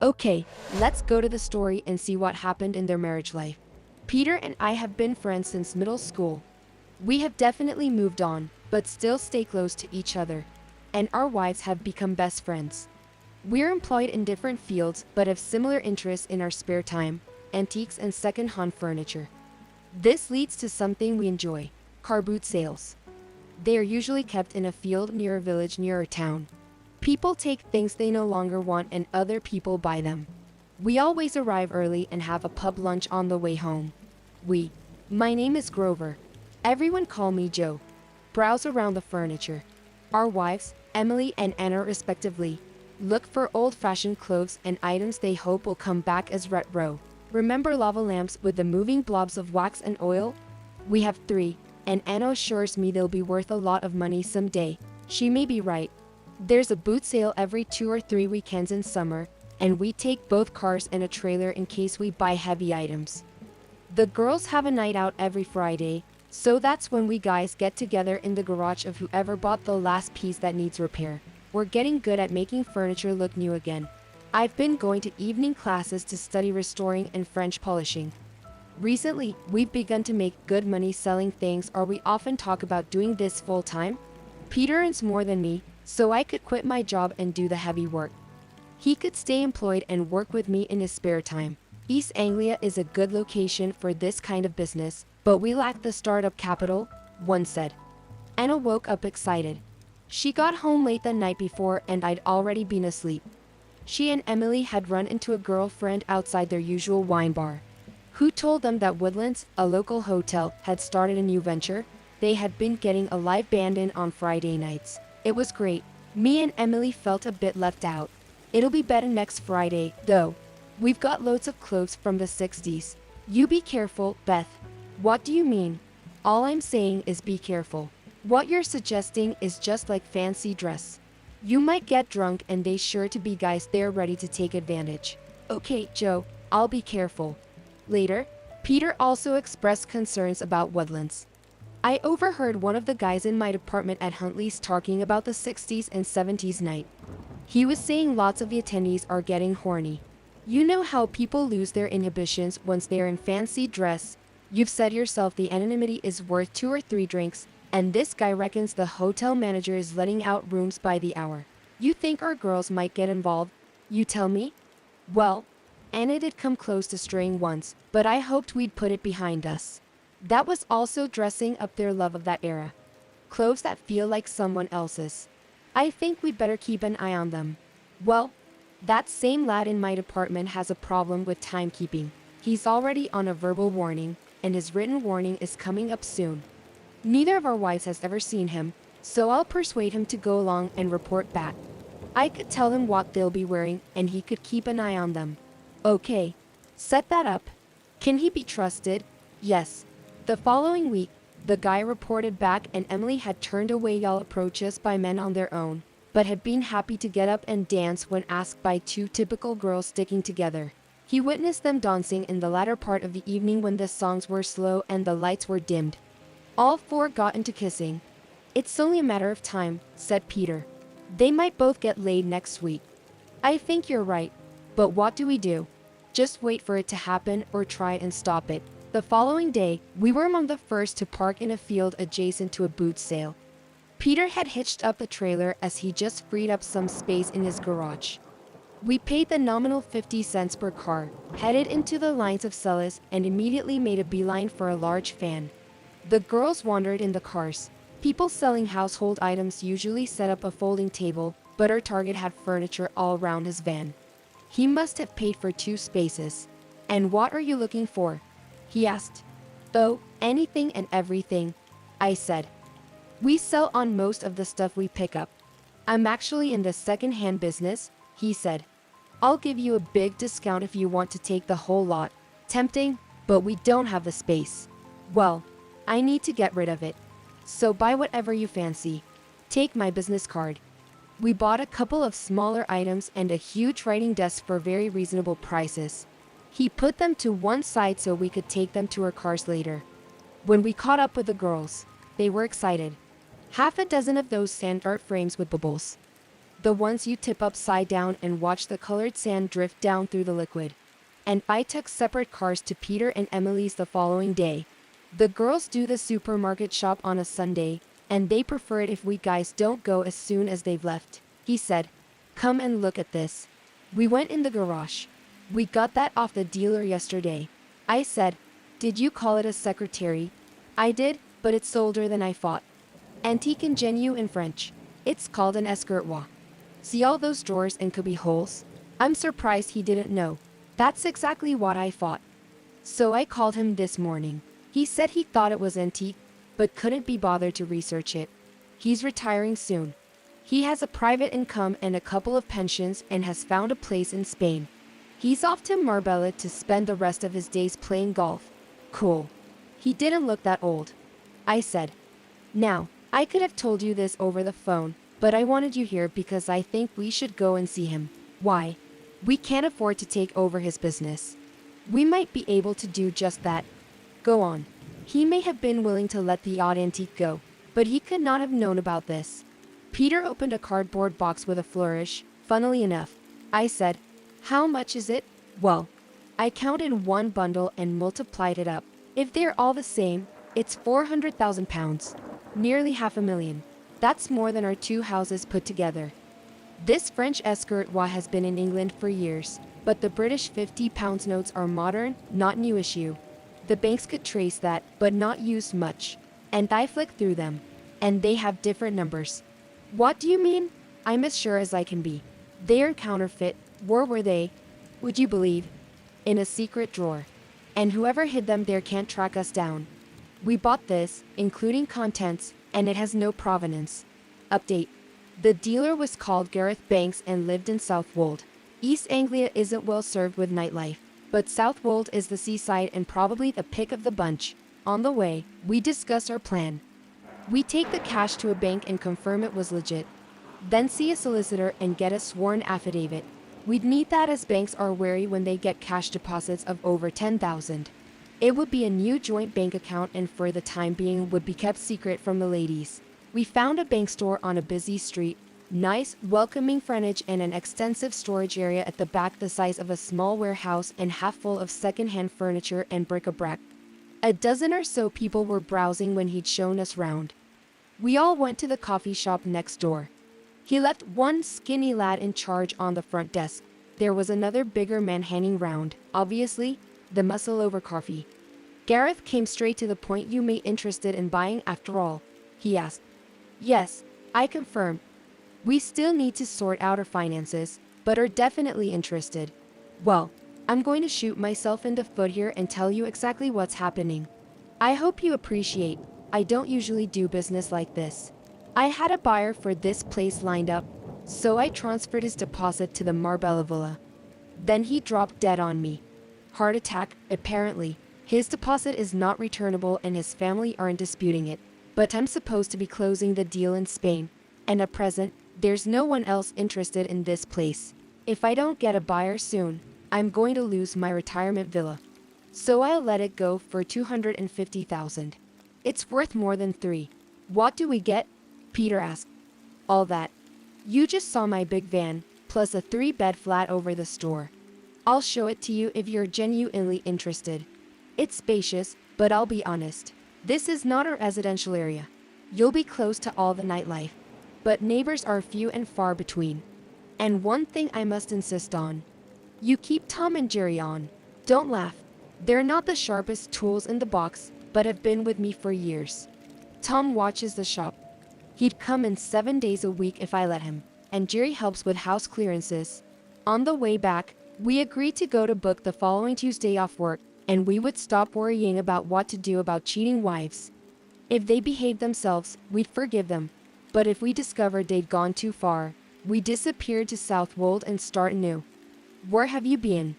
Okay, let's go to the story and see what happened in their marriage life. Peter and I have been friends since middle school. We have definitely moved on, but still stay close to each other. And our wives have become best friends. We're employed in different fields but have similar interests in our spare time, antiques and second-hand furniture. This leads to something we enjoy, car boot sales. They are usually kept in a field near a village near a town. People take things they no longer want and other people buy them. We always arrive early and have a pub lunch on the way home. My name is Grover. Everyone call me Joe. Browse around the furniture. Our wives, Emily and Anna respectively, look for old-fashioned clothes and items they hope will come back as retro. Remember lava lamps with the moving blobs of wax and oil? We have three, and Anna assures me they'll be worth a lot of money someday. She may be right. There's a boot sale every 2 or 3 weekends in summer, and we take both cars and a trailer in case we buy heavy items. The girls have a night out every Friday, so that's when we guys get together in the garage of whoever bought the last piece that needs repair. We're getting good at making furniture look new again. I've been going to evening classes to study restoring and French polishing. Recently, we've begun to make good money selling things, or we often talk about doing this full time. Peter earns more than me, so I could quit my job and do the heavy work. He could stay employed and work with me in his spare time. East Anglia is a good location for this kind of business, but we lack the startup capital, one said. Anna woke up excited. She got home late the night before and I'd already been asleep. She and Emily had run into a girlfriend outside their usual wine bar, who told them that Woodlands, a local hotel, had started a new venture. They had been getting a live band in on Friday nights. It was great. Me and Emily felt a bit left out. It'll be better next Friday, though. We've got loads of clothes from the 60s. You be careful, Beth. What do you mean? All I'm saying is be careful. What you're suggesting is just like fancy dress. You might get drunk and they sure to be guys there ready to take advantage. Okay, Joe, I'll be careful. Later, Peter also expressed concerns about Woodlands. I overheard one of the guys in my department at Huntley's talking about the 60s and 70s night. He was saying lots of the attendees are getting horny. You know how people lose their inhibitions once they're in fancy dress. You've said yourself the anonymity is worth 2 or 3 drinks, and this guy reckons the hotel manager is letting out rooms by the hour. You think our girls might get involved? You tell me? Well, Anna did come close to straying once, but I hoped we'd put it behind us. That was also dressing up their love of that era. Clothes that feel like someone else's. I think we'd better keep an eye on them. Well, that same lad in my department has a problem with timekeeping. He's already on a verbal warning, and his written warning is coming up soon. Neither of our wives has ever seen him, so I'll persuade him to go along and report back. I could tell him what they'll be wearing, and he could keep an eye on them. Okay, set that up. Can he be trusted? Yes. The following week, the guy reported back and Emily had turned away y'all approaches by men on their own, but had been happy to get up and dance when asked by 2 typical girls sticking together. He witnessed them dancing in the latter part of the evening when the songs were slow and the lights were dimmed. All 4 got into kissing. It's only a matter of time, said Peter. They might both get laid next week. I think you're right, but what do we do? Just wait for it to happen or try and stop it. The following day, we were among the first to park in a field adjacent to a boot sale. Peter had hitched up the trailer as he just freed up some space in his garage. We paid the nominal 50 cents per car, headed into the lines of sellers, and immediately made a beeline for a large van. The girls wandered in the cars. People selling household items usually set up a folding table, but our target had furniture all around his van. He must have paid for 2 spaces. And what are you looking for? He asked. Oh, anything and everything, I said. We sell on most of the stuff we pick up. I'm actually in the second-hand business, he said. I'll give you a big discount if you want to take the whole lot. Tempting, but we don't have the space. Well, I need to get rid of it. So buy whatever you fancy. Take my business card. We bought a couple of smaller items and a huge writing desk for very reasonable prices. He put them to one side so we could take them to our cars later. When we caught up with the girls, they were excited. Half a dozen of those sand art frames with bubbles. The ones you tip upside down and watch the colored sand drift down through the liquid. And I took separate cars to Peter and Emily's the following day. The girls do the supermarket shop on a Sunday, and they prefer it if we guys don't go as soon as they've left. He said, "Come and look at this." We went in the garage. "We got that off the dealer yesterday." I said, "Did you call it a secretary?" "I did, but it's older than I thought. Antique and genuine in French. It's called an escritoire. See all those drawers and cubby holes?" I'm surprised he didn't know. That's exactly what I thought. So I called him this morning. He said he thought it was antique, but couldn't be bothered to research it. He's retiring soon. He has a private income and a couple of pensions and has found a place in Spain. He's off to Marbella to spend the rest of his days playing golf. Cool. He didn't look that old. I said. Now, I could have told you this over the phone, but I wanted you here because I think we should go and see him. Why? We can't afford to take over his business. We might be able to do just that. Go on. He may have been willing to let the odd antique go, but he could not have known about this. Peter opened a cardboard box with a flourish, funnily enough. I said, "How much is it?" "Well," I counted one bundle and multiplied it up. "If they're all the same, it's £400,000. Nearly $500,000. That's more than our two houses put together." This French escritoire has been in England for years, but the British £50 notes are modern, not new issue. The banks could trace that, but not used much. And I flicked through them. And they have different numbers. "What do you mean?" I'm as sure as I can be. "They're counterfeit." Where were they? Would you believe? In a secret drawer. And whoever hid them there can't track us down. We bought this, including contents, and it has no provenance. Update. The dealer was called Gareth Banks and lived in Southwold. East Anglia isn't well served with nightlife, but Southwold is the seaside and probably the pick of the bunch. On the way, we discuss our plan. We take the cash to a bank and confirm it was legit. Then see a solicitor and get a sworn affidavit. We'd need that as banks are wary when they get cash deposits of over $10,000. It would be a new joint bank account and for the time being would be kept secret from the ladies. We found a bank store on a busy street. Nice, welcoming frontage and an extensive storage area at the back the size of a small warehouse and half full of second-hand furniture and bric-a-brac. A dozen or so people were browsing when he'd shown us round. We all went to the coffee shop next door. He left one skinny lad in charge on the front desk. There was another bigger man hanging round, obviously, the muscle over coffee. "Gareth came straight to the point. You may interested in buying after all?" he asked. "Yes," I confirmed. "We still need to sort out our finances, but are definitely interested." "Well, I'm going to shoot myself in the foot here and tell you exactly what's happening. I hope you appreciate, I don't usually do business like this. I had a buyer for this place lined up, so I transferred his deposit to the Marbella Villa. Then he dropped dead on me. Heart attack, apparently. His deposit is not returnable and his family aren't disputing it. But I'm supposed to be closing the deal in Spain, and at present, there's no one else interested in this place. If I don't get a buyer soon, I'm going to lose my retirement villa. So I'll let it go for $250,000. It's worth more than $3. What do we get?" Peter asked. "All that. You just saw my big van, plus a 3-bed flat over the store. I'll show it to you if you're genuinely interested. It's spacious, but I'll be honest. This is not a residential area. You'll be close to all the nightlife, but neighbors are few and far between. And one thing I must insist on. You keep Tom and Jerry on. Don't laugh. They're not the sharpest tools in the box, but have been with me for years. Tom watches the shop. He'd come in 7 days a week if I let him, and Jerry helps with house clearances. On the way back, we agreed to go to book the following Tuesday off work, and we would stop worrying about what to do about cheating wives. If they behaved themselves, we'd forgive them. But if we discovered they'd gone too far, we disappeared to Southwold and start anew." "Where have you been?"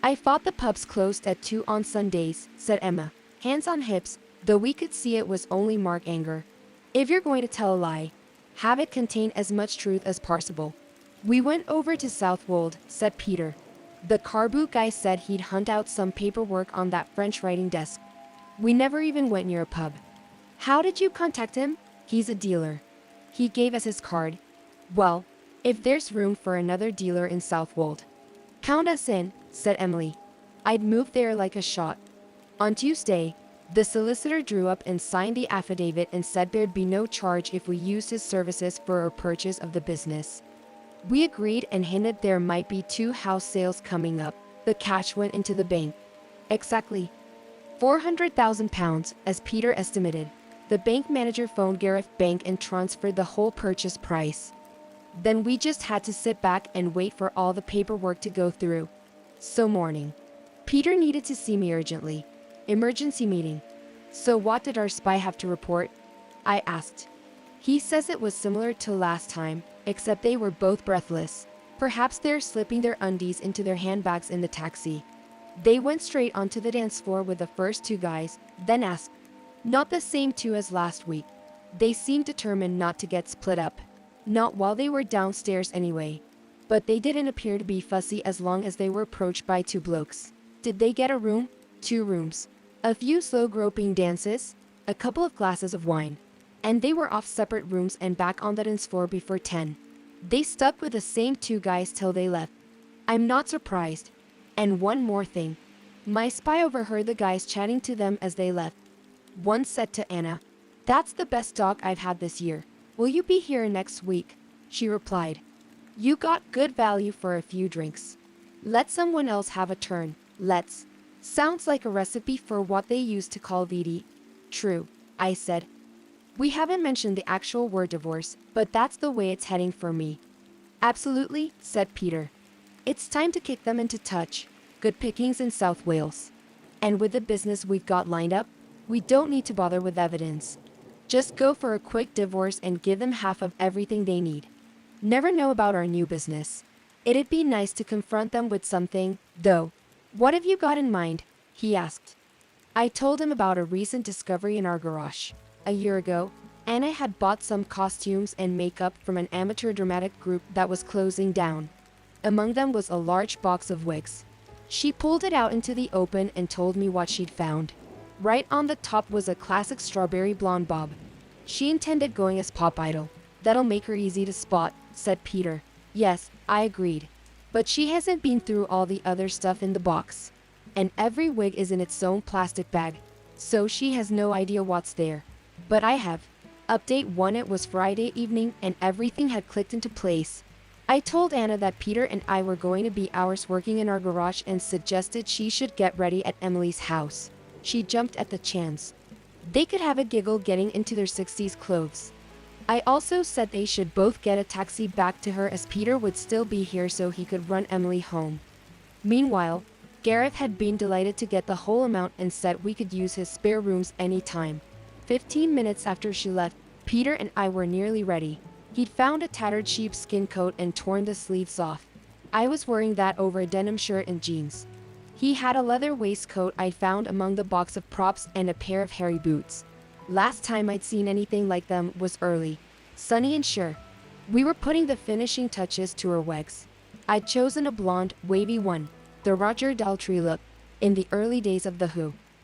"I thought the pubs closed at 2 on Sundays," said Emma, hands on hips, though we could see it was only Mark anger. "If you're going to tell a lie, have it contain as much truth as possible." "We went over to Southwold," said Peter. "The car boot guy said he'd hunt out some paperwork on that French writing desk. We never even went near a pub." "How did you contact him?" "He's a dealer. He gave us his card." "Well, if there's room for another dealer in Southwold. Count us in, said Emily. I'd move there like a shot. On Tuesday, the solicitor drew up and signed the affidavit and said there'd be no charge if we used his services for our purchase of the business. We agreed and hinted there might be 2 house sales coming up. The cash went into the bank. Exactly £400,000, as Peter estimated. The bank manager phoned Gareth Bank and transferred the whole purchase price. Then we just had to sit back and wait for all the paperwork to go through. So morning. Peter needed to see me urgently. Emergency meeting. So what did our spy have to report? I asked. He says it was similar to last time, except they were both breathless. Perhaps they're slipping their undies into their handbags in the taxi. They went straight onto the dance floor with the first 2 guys, then asked. Not the same 2 as last week. They seemed determined not to get split up. Not while they were downstairs anyway. But they didn't appear to be fussy as long as they were approached by 2 blokes. Did they get a room? 2 rooms. A few slow groping dances, a couple of glasses of wine. And they were off separate rooms and back on the dance floor before 10. They stuck with the same 2 guys till they left. I'm not surprised. And one more thing. My spy overheard the guys chatting to them as they left. One said to Anna, "That's the best dog I've had this year. Will you be here next week?" She replied, "You got good value for a few drinks. Let someone else have a turn. Let's." Sounds like a recipe for what they used to call VD. True, I said. We haven't mentioned the actual word divorce, but that's the way it's heading for me. Absolutely, said Peter. It's time to kick them into touch. Good pickings in South Wales. And with the business we've got lined up, we don't need to bother with evidence. Just go for a quick divorce and give them half of everything they need. Never know about our new business. It'd be nice to confront them with something, though. What have you got in mind? He asked. I told him about a recent discovery in our garage. A year ago, Anna had bought some costumes and makeup from an amateur dramatic group that was closing down. Among them was a large box of wigs. She pulled it out into the open and told me what she'd found. Right on the top was a classic strawberry blonde bob. She intended going as pop idol. That'll make her easy to spot, said Peter. Yes, I agreed. But she hasn't been through all the other stuff in the box. And every wig is in its own plastic bag. So she has no idea what's there. But I have. Update 1. It was Friday evening and everything had clicked into place. I told Anna that Peter and I were going to be hours working in our garage and suggested she should get ready at Emily's house. She jumped at the chance. They could have a giggle getting into their 60s clothes. I also said they should both get a taxi back to her as Peter would still be here so he could run Emily home. Meanwhile, Gareth had been delighted to get the whole amount and said we could use his spare rooms anytime. 15 minutes after she left, Peter and I were nearly ready. He'd found a tattered sheepskin coat and torn the sleeves off. I was wearing that over a denim shirt and jeans. He had a leather waistcoat I'd found among the box of props and a pair of hairy boots. Last time I'd seen anything like them was early, sunny and sure. We were putting the finishing touches to her wigs. I'd chosen a blonde, wavy one, the Roger Daltrey look, in the early days of The Who.